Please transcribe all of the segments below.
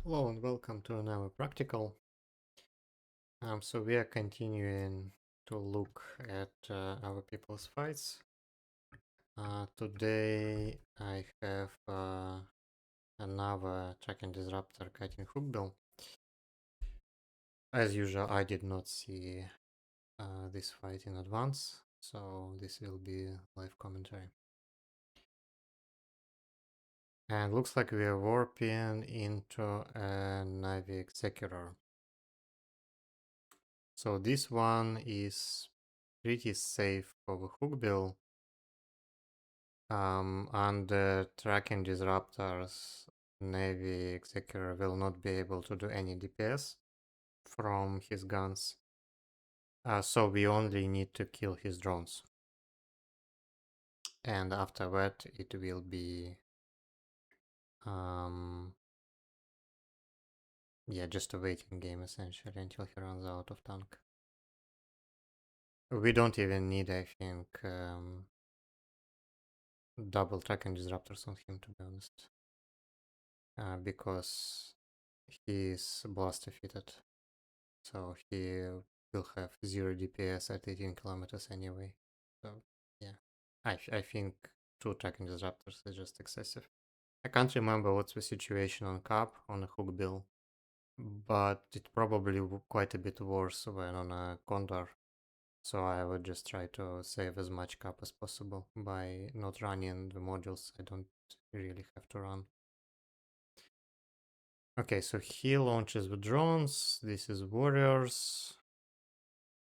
Hello and welcome to another practical. So we are continuing to look at our people's fights. Today I have another tracking disruptor cutting Hookbill. As usual, I did not see this fight in advance, so this will be live commentary. And looks like we are warping into a Navy Exequror. So this one is pretty safe for the Hookbill. And the tracking disruptors, Navy Executor will not be able to do any DPS from his guns. So we only need to kill his drones. And after that, it will be just a waiting game essentially until he runs out of tank. We don't even need, I think, double tracking disruptors on him, to be honest, because he is blaster fitted. So he will have 0 DPS at 18 kilometers anyway. So yeah, I think 2 tracking disruptors is just excessive. I can't remember what's the situation on Cap on a Hookbill, but it probably quite a bit worse when on a Condor. So I would just try to save as much Cap as possible by not running the modules I don't really have to run. Okay, so he launches the drones. This is warriors.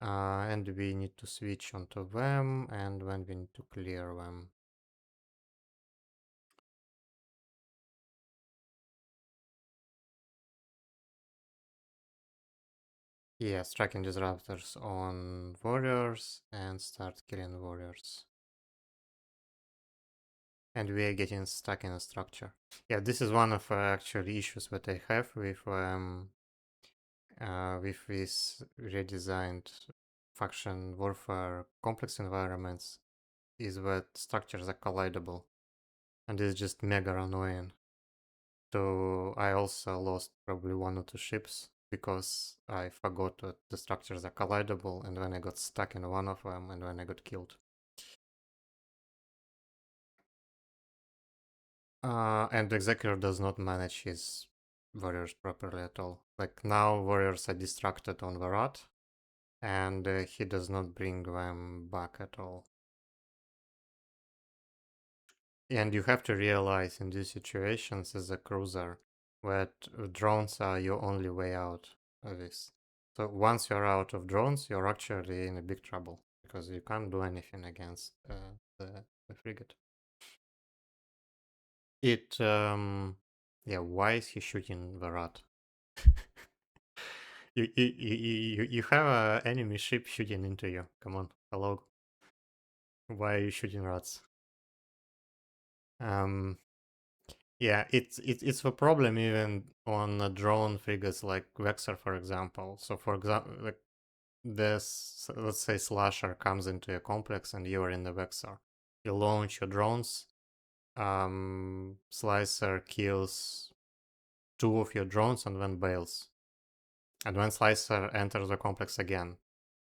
And we need to switch onto them, and when we need to clear them. Yes, tracking disruptors on warriors and start killing warriors. And we are getting stuck in a structure. Yeah, this is one of actual issues that I have with this redesigned faction warfare complex environments, is that structures are collidable, and it's just mega annoying. So I also lost probably 1 or 2 ships because I forgot that the structures are collidable, and then I got stuck in one of them, and then I got killed. And the Executor does not manage his warriors properly at all. Like now warriors are distracted on the rat, and he does not bring them back at all. And you have to realize in these situations as a cruiser that drones are your only way out of this. So once you're out of drones, you're actually in a big trouble because you can't do anything against the frigate. Yeah, why is he shooting the rat? You have an enemy ship shooting into you. Come on, hello. Why are you shooting rats? Yeah, it's the problem even on drone frigates like Vexor, for example. So, for example, like this, let's say Slasher comes into a complex and you are in the Vexor. You launch your drones. Slicer kills 2 of your drones and then bails. And when Slicer enters the complex again,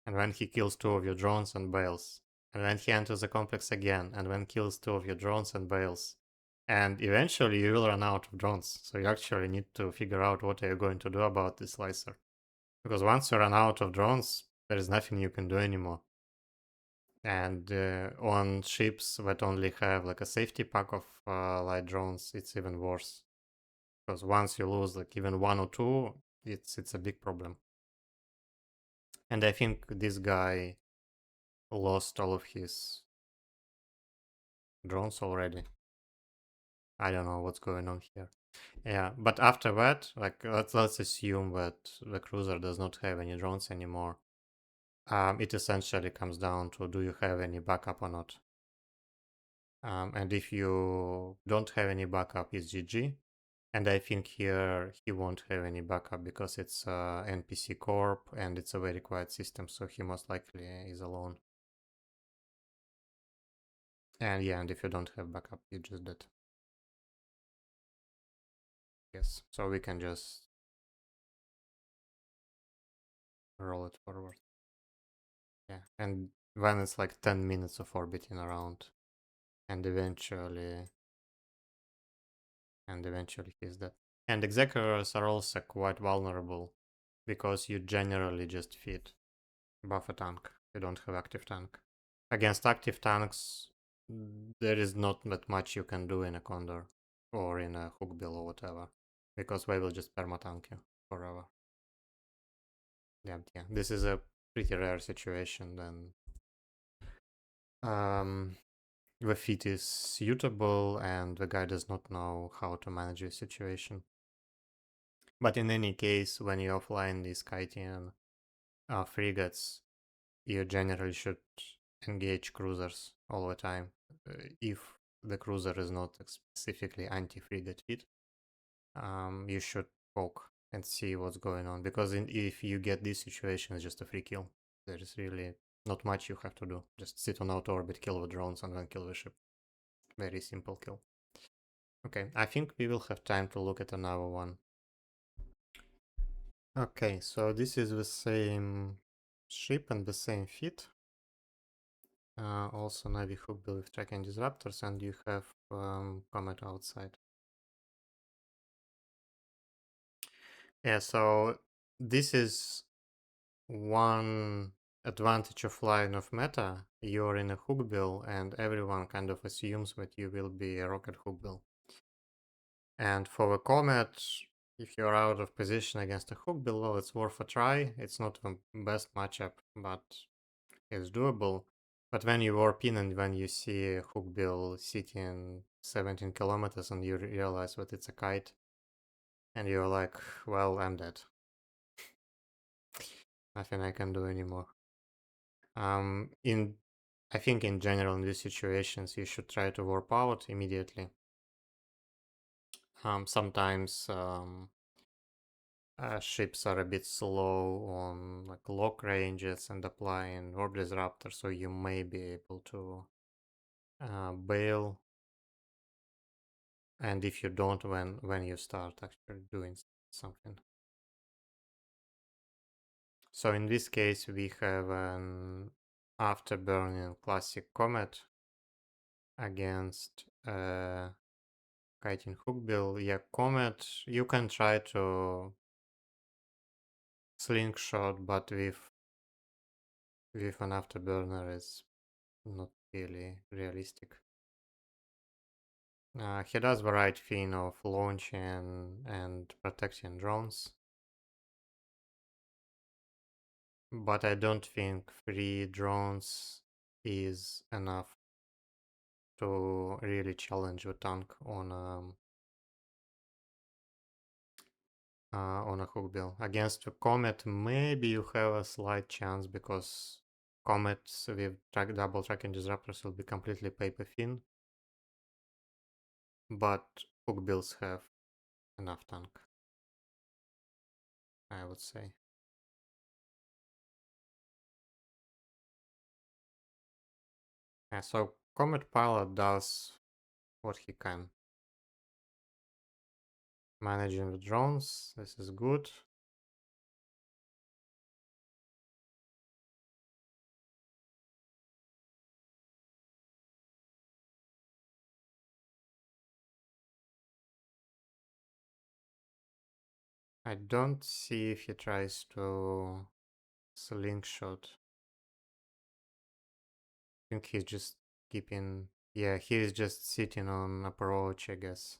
and when he kills 2 of your drones and bails, and then he enters the complex again, and then kills 2 of your drones and bails. And eventually you will run out of drones, so you actually need to figure out what are you going to do about this Slicer. Because once you run out of drones, there is nothing you can do anymore. And on ships that only have like a safety pack of light drones, it's even worse. Because once you lose like even 1 or 2, it's a big problem. And I think this guy lost all of his drones already. I don't know what's going on here. Yeah, but after that, like let's assume that the cruiser does not have any drones anymore. It essentially comes down to do you have any backup or not. And if you don't have any backup, it's GG. And I think here he won't have any backup because it's NPC Corp and it's a very quiet system, so he most likely is alone. And yeah, and if you don't have backup, you just dead. Yes, so we can just roll it forward. Yeah, and when it's like 10 minutes of orbiting around, and eventually he's dead. And Exequrors are also quite vulnerable because you generally just feed buff a tank. You don't have active tank. Against active tanks, there is not that much you can do in a Condor or in a Hookbill or whatever, because they will just perma-tank you forever. Yeah, this is a pretty rare situation then. The feat is suitable and the guy does not know how to manage the situation. But in any case, when you offline these Kytian frigates, you generally should engage cruisers all the time. If the cruiser is not specifically anti-frigate fit, you should poke and see what's going on. Because if you get this situation, it's just a free kill. There is really not much you have to do. Just sit on auto orbit, kill the drones, and then kill the ship. Very simple kill. Okay, I think we will have time to look at another one. Okay, so this is the same ship and the same fit. Also Navy Hookbill with tracking disruptors, and you have Comet outside. Yeah, so this is one advantage of line of meta. You're in a Hookbill, and everyone kind of assumes that you will be a rocket Hookbill. And for a Comet, if you're out of position against a Hookbill, well, it's worth a try. It's not the best matchup, but it's doable. But when you warp in and when you see a Hookbill sitting 17 kilometers and you realize that it's a kite, and you're like, well, I'm dead. Nothing I can do anymore. I think in general in these situations you should try to warp out immediately. Sometimes ships are a bit slow on like lock ranges and applying warp disruptor, so you may be able to bail. And if you don't, when you start actually doing something. So in this case, we have an afterburning classic Comet against kiting Hookbill. Yeah, Comet, you can try to slingshot, but with an afterburner is not really realistic. He does the right thing of launching and protecting drones. But I don't think 3 drones is enough to really challenge a tank on a Hookbill. Against a Comet, maybe you have a slight chance because Comets with double tracking disruptors will be completely paper thin. But Hookbills have enough tank, I would say. Yeah, so Comet Pilot does what he can. Managing the drones, this is good. I don't see if he tries to slingshot. I think he's just keeping... Yeah, he's just sitting on approach, I guess.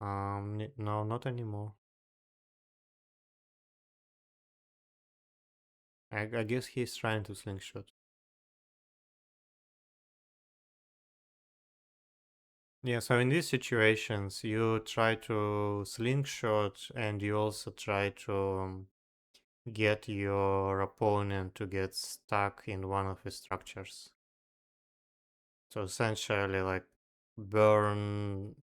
No, not anymore. I guess he's trying to slingshot. Yeah, so in these situations, you try to slingshot and you also try to get your opponent to get stuck in one of the structures. So essentially, like, burn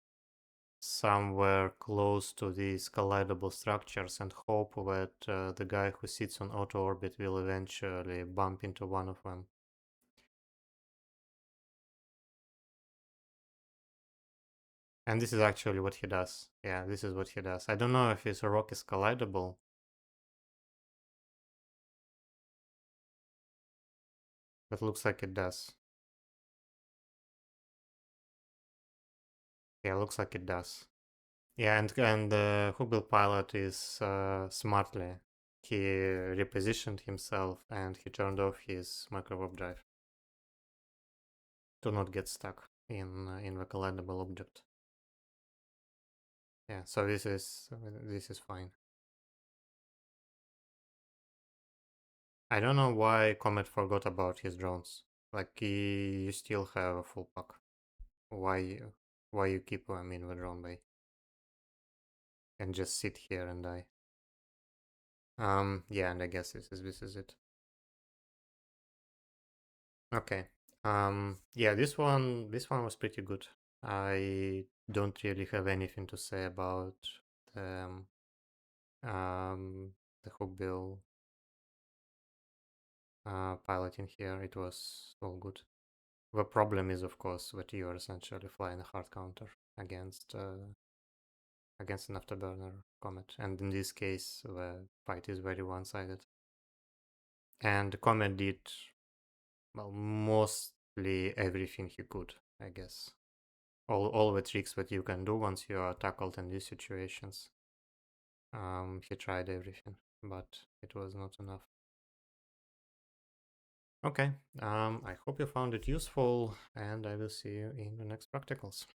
somewhere close to these collidable structures and hope that the guy who sits on auto orbit will eventually bump into one of them. And this is actually what he does. Yeah, this is what he does. I don't know if his rock is collidable. But looks like it does. Yeah, looks like it does. Yeah, and the Hookbill pilot is smartly. He repositioned himself and he turned off his micro warp drive to not get stuck in the collidable object. Yeah, so this is fine. I don't know why Comet forgot about his drones. Like you still have a full pack. Why you keep them in the drone bay and just sit here and die? Yeah, and I guess this is it. Okay. Yeah, this one was pretty good. I don't really have anything to say about the the Hookbill piloting here. It was all good. The problem is, of course, that you are essentially flying a hard counter against against an afterburner Comet, and in this case, the fight is very one-sided. And Comet did, well, mostly everything he could, I guess. All the tricks that you can do once you are tackled in these situations. He tried everything, but it was not enough. Okay, I hope you found it useful, and I will see you in the next practicals.